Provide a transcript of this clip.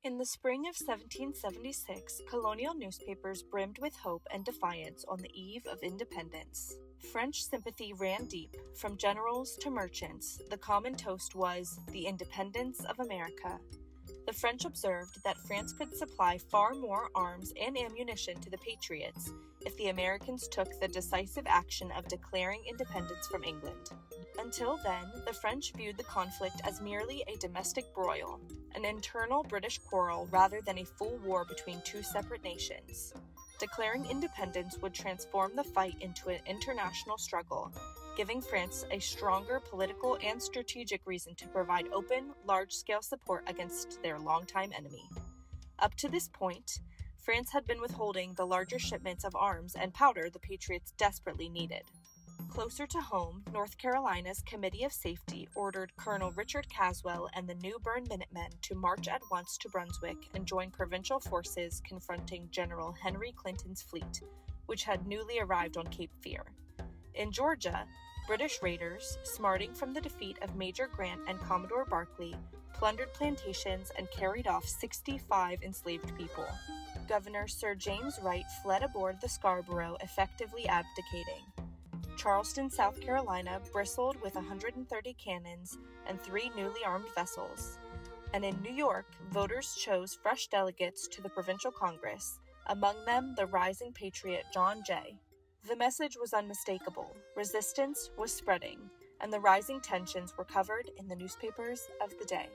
In the spring of 1776, colonial newspapers brimmed with hope and defiance on the eve of independence. French sympathy ran deep. From generals to merchants, the common toast was the independence of America. The French observed that France could supply far more arms and ammunition to the Patriots if the Americans took the decisive action of declaring independence from England. Until then, the French viewed the conflict as merely a domestic broil, an internal British quarrel rather than a full war between two separate nations. Declaring independence would transform the fight into an international struggle, giving France a stronger political and strategic reason to provide open, large-scale support against their longtime enemy. Up to this point, France had been withholding the larger shipments of arms and powder the Patriots desperately needed. Closer to home, North Carolina's Committee of Safety ordered Colonel Richard Caswell and the New Bern Minutemen to march at once to Brunswick and join provincial forces confronting General Henry Clinton's fleet, which had newly arrived on Cape Fear. In Georgia, British raiders, smarting from the defeat of Major Grant and Commodore Barclay, plundered plantations and carried off 65 enslaved people. Governor Sir James Wright fled aboard the Scarborough, effectively abdicating. Charleston, South Carolina, bristled with 130 cannons and 3 newly armed vessels. And in New York, voters chose fresh delegates to the provincial Congress, among them the rising patriot John Jay. The message was unmistakable. Resistance was spreading, and the rising tensions were covered in the newspapers of the day.